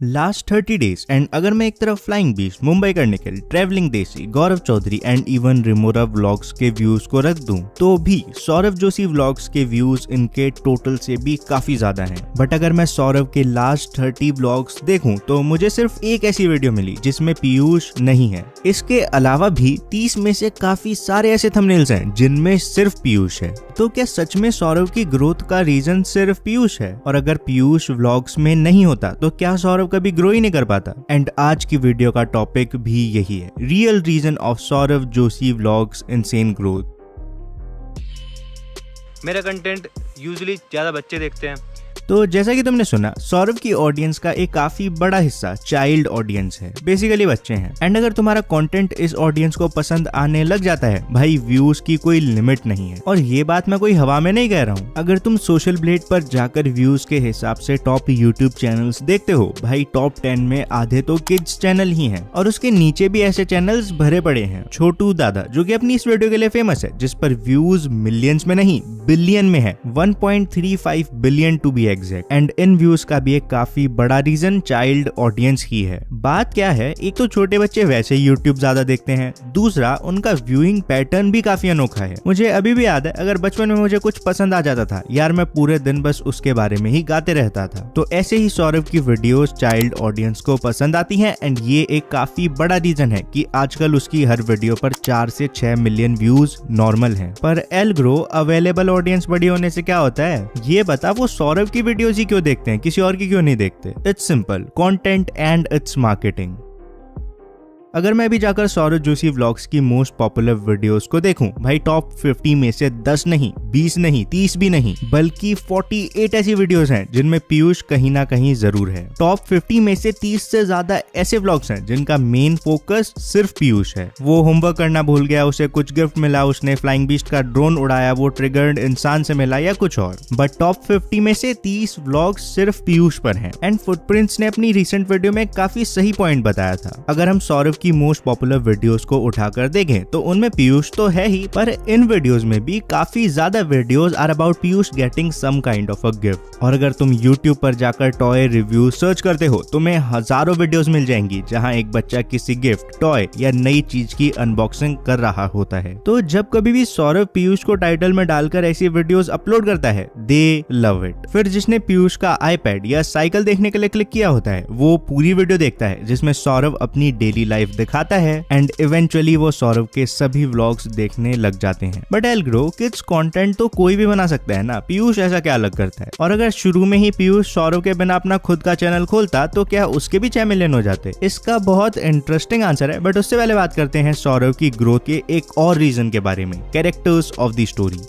Last 30 days and अगर मैं एक तरफ फ्लाइंग बीस्ट, मुंबई का निखिल, ट्रैवलिंग देसी, गौरव चौधरी एंड इवन रिमोरा व्लॉग्स के व्यूज को रख दूं तो भी सौरभ जोशी व्लॉग्स के व्यूज इनके टोटल से भी काफी ज्यादा हैं। बट अगर मैं सौरभ के लास्ट 30 व्लॉग्स देखूं तो मुझे सिर्फ एक ऐसी वीडियो मिली जिसमें पीयूष नहीं है। इसके अलावा भी 30 में से काफी सारे ऐसे थंबनेल्स हैं जिनमें सिर्फ पीयूष है। तो क्या सच में सौरभ की ग्रोथ का रीजन सिर्फ पीयूष है? और अगर पीयूष व्लॉग्स में नहीं होता तो क्या सौरभ कभी ग्रो ही नहीं कर पाता? एंड आज की वीडियो का टॉपिक भी यही है, real reason of Saurabh Joshi vlogs insane growth. मेरा कंटेंट यूजुअली ज्यादा बच्चे देखते हैं। तो जैसा कि तुमने सुना, सौरभ की ऑडियंस का एक काफी बड़ा हिस्सा चाइल्ड ऑडियंस है, बेसिकली बच्चे हैं। एंड अगर तुम्हारा कंटेंट इस ऑडियंस को पसंद आने लग जाता है, भाई व्यूज की कोई लिमिट नहीं है। और ये बात मैं कोई हवा में नहीं कह रहा हूँ। अगर तुम सोशल ब्लेड पर जाकर व्यूज के हिसाब से टॉप यूट्यूब चैनल्स देखते हो, भाई टॉप 10 में आधे तो किड्स चैनल ही हैं और उसके नीचे भी ऐसे चैनल्स भरे पड़े हैं। छोटू दादा, जो कि अपनी इस वीडियो के लिए फेमस है, जिस पर व्यूज मिलियंस में नहीं बिलियन में है, 1.35 billion to be exact. And in views का भी एक काफी बड़ा रीजन चाइल्ड ऑडियंस ही है। बात क्या है, एक तो छोटे बच्चे वैसे ही यूट्यूब ज्यादा देखते हैं, दूसरा उनका व्यूइंग पैटर्न भी काफी अनोखा है। मुझे अभी भी याद है, अगर बचपन में मुझे कुछ पसंद आ जाता था यार, मैं पूरे दिन बस उसके बारे में ही गाते रहता था। तो ऐसे ही सौरभ की वीडियोस चाइल्ड ऑडियंस को पसंद आती हैं एंड ये एक काफी बड़ा रीजन है कि आजकल उसकी हर वीडियो पर 4 से 6 मिलियन व्यूज नॉर्मल हैं। पर एल ग्रो अवेलेबल ऑडियंस बड़ी होने से क्या होता है, ये बता वो सौरभ की वीडियोस ही क्यों देखते हैं, किसी और की क्यों नहीं देखते? It's simple, content and it's marketing. अगर मैं भी जाकर सौरभ जोशी व्लॉग्स की मोस्ट पॉपुलर वीडियोस को देखूं, भाई टॉप 50 में से 10 नहीं, 20 नहीं, 30 भी नहीं, बल्कि 48 ऐसी वीडियोस हैं जिनमें पीयूष कहीं ना कहीं जरूर है। टॉप 50 में से 30 से ज्यादा ऐसे व्लॉग्स हैं जिनका मेन फोकस सिर्फ पीयूष है। वो होमवर्क करना भूल गया, उसे कुछ गिफ्ट मिला, उसने फ्लाइंग बीस्ट का ड्रोन उड़ाया, वो ट्रिगर्ड इंसान से मिला या कुछ और। बट टॉप 50 में से 30 व्लॉग्स सिर्फ पीयूष पर हैं। एंड फुटप्रिंट्स ने अपनी रिसेंट वीडियो में काफी सही पॉइंट बताया था। अगर हम सौरभ की मोस्ट पॉपुलर वीडियोस को उठाकर देखें तो उनमें पीयूष तो है ही, पर इन वीडियोस में भी काफी ज्यादा videos are about Piyush getting some kind of a gift. और अगर तुम YouTube पर जाकर टॉय रिव्यू सर्च करते हो, तुम्हें हजारों वीडियोस मिल जाएंगी जहां एक बच्चा किसी गिफ्ट, टॉय या नई चीज की अनबॉक्सिंग कर रहा होता है। तो जब कभी भी सौरभ पीयूष को टाइटल में डालकर ऐसी वीडियोस अपलोड करता है, दे लव इट। फिर जिसने पीयूष का आईपैड या साइकिल देखने के लिए क्लिक किया होता है, वो पूरी वीडियो देखता है जिसमें सौरभ अपनी डेली लाइफ दिखाता है एंड इवेंचुअली वो सौरभ के सभी व्लॉग्स देखने लग जाते हैं। But L grow, kids content तो कोई भी बना सकता है ना, पीयूष ऐसा क्या अलग करता है? और अगर शुरू में ही पीयूष सौरभ के बिना अपना खुद का चैनल खोलता तो क्या उसके भी 6 मिलियन हो जाते? इसका बहुत इंटरेस्टिंग आंसर है, बट उससे पहले बात करते हैं सौरभ की ग्रोथ के एक और रीजन के बारे में, कैरेक्टर्स ऑफ द स्टोरी।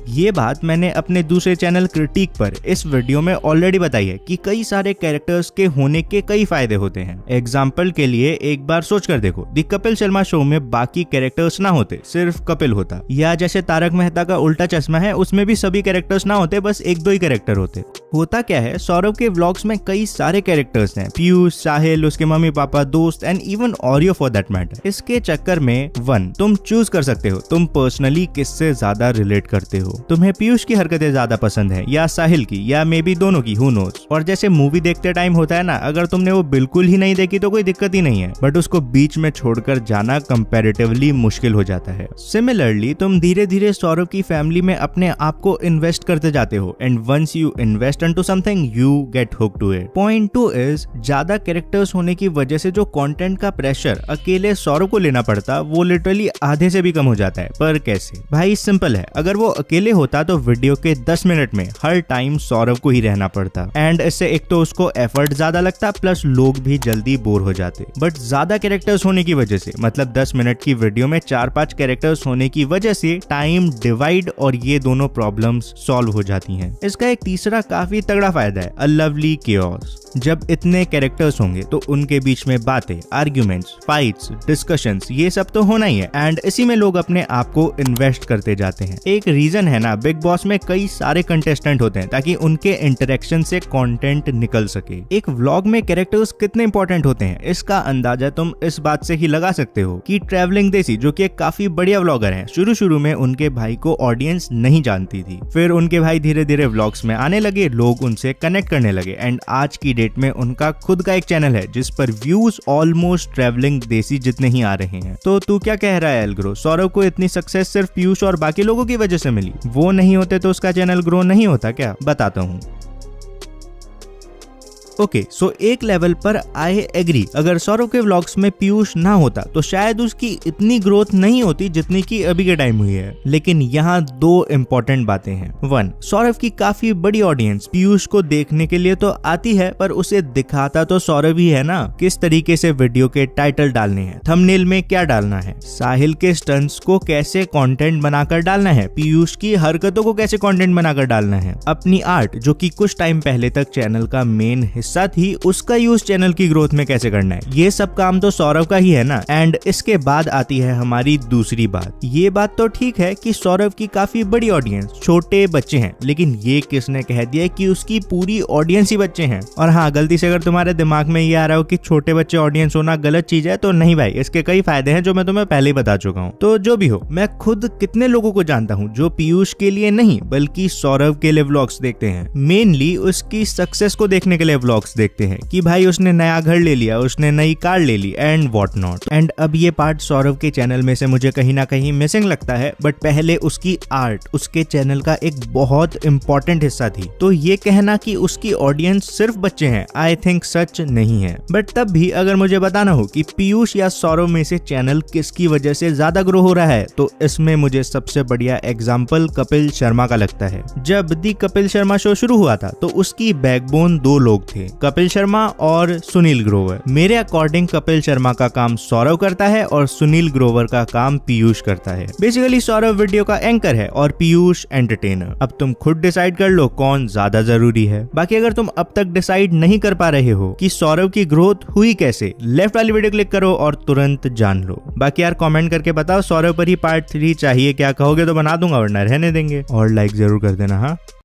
ये बात मैंने अपने दूसरे चैनल क्रिटिक पर इस वीडियो में ऑलरेडी बताई है कि कई सारे कैरेक्टर्स के होने के कई फायदे होते हैं। एग्जाम्पल के लिए एक बार सोच कर देखो, द कपिल शर्मा शो में बाकी कैरेक्टर्स ना होते, सिर्फ कपिल होता, या जैसे तारक मेहता का उल्टा चश्मा है, उसमें भी सभी कैरेक्टर्स ना होते, बस 1-2 ही कैरेक्टर होते। होता क्या है, सौरभ के व्लॉग्स में कई सारे कैरेक्टर्स हैं, पीयूष, साहिल, उसके मम्मी पापा, दोस्त and even Oreo for that matter. इसके चक्कर में 1 तुम चूज कर सकते हो तुम पर्सनली किससे ज्यादा रिलेट करते हो। तुम्हें पीयूष की हरकतें ज्यादा पसंद है या साहिल की, या मे बी दोनों की, हु नोस। और जैसे मूवी देखते टाइम होता है ना, अगर तुमने वो बिल्कुल ही नहीं देखी तो कोई दिक्कत ही नहीं है, बट उसको बीच में छोड़कर जाना कंपैरेटिवली मुश्किल हो जाता है। सिमिलरली तुम धीरे धीरे सौरभ की फैमिली में अपने आप को इन्वेस्ट करते जाते हो and once you invest into something you get hooked to it. Point 2 is, ज्यादा कैरेक्टर्स होने की वजह से जो कंटेंट का प्रेशर अकेले सौरभ को लेना पड़ता, वो लिटरली आधे से भी कम हो जाता है। पर कैसे? भाई सिंपल है, अगर वो अकेले होता तो वीडियो के 10 मिनट में हर टाइम सौरभ को ही रहना पड़ता एंड इससे एक तो उसको एफर्ट ज्यादा लगता, प्लस लोग भी जल्दी बोर हो जाते। बट ज्यादा कैरेक्टर्स होने की वजह से, मतलब 10 मिनट की वीडियो में 4-5 कैरेक्टर्स होने की वजह से टाइम डिवाइड और ये दोनों प्रॉब्लम्स सॉल्व हो जाती हैं। इसका एक तीसरा काफी तगड़ा फायदा है, अ लवली केओस। जब इतने कैरेक्टर्स होंगे तो उनके बीच में बातें, आर्ग्यूमेंट्स, फाइट्स, डिस्कशंस, ये सब तो होना ही है एंड इसी में लोग अपने आप को इन्वेस्ट करते जाते हैं। एक रीजन है ना, बिग बॉस में कई सारे कंटेस्टेंट होते हैं ताकि उनके इंटरेक्शन से कंटेंट निकल सके। एक व्लॉग में कैरेक्टर्स कितने इंपॉर्टेंट होते हैं इसका अंदाजा तुम इस बात से ही लगा सकते हो कि ट्रैवलिंग देसी, जो कि एक काफी बढ़िया व्लॉगर हैं, शुरू में उनके भाई को ऑडियंस नहीं जानती थी। फिर उनके भाई धीरे धीरे व्लॉग्स में आने लगे, लोग उनसे कनेक्ट करने लगे एंड आज की डेट में उनका खुद का एक चैनल है जिस पर व्यूज ऑलमोस्ट ट्रैवलिंग देसी जितने ही आ रहे हैं। तो तू क्या कह रहा है एल्ग्रो, सौरव को इतनी सक्सेस सिर्फ पीयूष और बाकी लोगों की वजह से मिली? वो नहीं होते तो उसका चैनल ग्रो नहीं होता क्या? बताता हूँ। ओके, सो एक लेवल पर आई एग्री, अगर सौरव के व्लॉग्स में पीयूष ना होता तो शायद उसकी इतनी ग्रोथ नहीं होती जितनी की अभी के टाइम हुई है। लेकिन यहाँ दो इम्पोर्टेंट बातें हैं। 1, सौरव की काफी बड़ी ऑडियंस पीयूष को देखने के लिए तो आती है, पर उसे दिखाता तो सौरव ही है ना। किस तरीके से वीडियो के टाइटल डालने हैं, थंबनेल में क्या डालना है, साहिल के स्टंट्स को कैसे कंटेंट बनाकर डालना है, पीयूष की हरकतों को कैसे कंटेंट बनाकर डालना है, अपनी आर्ट जो कि कुछ टाइम पहले तक चैनल का मेन हिस्सा थी उसका यूज चैनल की ग्रोथ में कैसे करना है, ये सब काम तो सौरव का ही है ना। एंड इसके बाद आती है हमारी दूसरी बात। ये बात तो ठीक है कि सौरव की काफी बड़ी ऑडियंस, छोटे बच्चे हैं, लेकिन ये किसने कह दिया कि उसकी पूरी ऑडियंस ही बच्चे हैं? और हाँ, गलती से अगर तुम्हारे दिमाग में ये आ रहा हो कि छोटे बच्चे ऑडियंस होना गलत चीज है, तो नहीं भाई, इसके कई फायदे हैं जो मैं तुम्हें पहले ही बता चुका हूँ। तो जो भी हो, मैं खुद कितने लोगों को जानता हूँ जो पीयूष के लिए नहीं बल्कि सौरव के लिए व्लॉग्स देखते हैं, मेनली उसकी सक्सेस को देखने के लिए व्लॉग्स देखते हैं कि भाई उसने नया घर ले लिया, उसने नई कार ले ली एंड व्हाट नॉट। एंड अब ये पार्ट सौरव के चैनल में से मुझे कहीं ना कहीं मिसिंग लगता है, बट पहले उसकी आर्ट उसके चैनल का एक बहुत इंपॉर्टेंट हिस्सा थी। तो ये कहना कि उसकी ऑडियंस सिर्फ बच्चे हैं, आई थिंक सच नहीं है। बट तब भी अगर मुझे बताना हो कि पीयूष या सौरव में से चैनल किसकी वजह से ज्यादा ग्रो हो रहा है, तो इसमें मुझे सबसे बढ़िया एग्जाम्पल कपिल शर्मा का लगता है। जब दी कपिल शर्मा शो शुरू हुआ था तो उसकी बैकबोन दो लोग थे, कपिल शर्मा और सुनील ग्रोवर। मेरे अकॉर्डिंग कपिल शर्मा का काम सौरव करता है और सुनील ग्रोवर का काम पीयूष करता है। बेसिकली सौरव वीडियो का एंकर है और पीयूष एंटरटेनर। अब तुम खुद डिसाइड कर लो कौन ज्यादा जरूरी है। बाकी अगर तुम अब तक डिसाइड नहीं कर पा रहे हो कि सौरव की ग्रोथ हुई कैसे, लेफ्ट वाली वीडियो क्लिक करो और तुरंत जान लो। बाकी यार कमेंट करके बताओ सौरव पर ही पार्ट 3 चाहिए, क्या कहोगे तो बना दूंगा, वरना रहने देंगे। और लाइक जरूर कर देना। हाँ।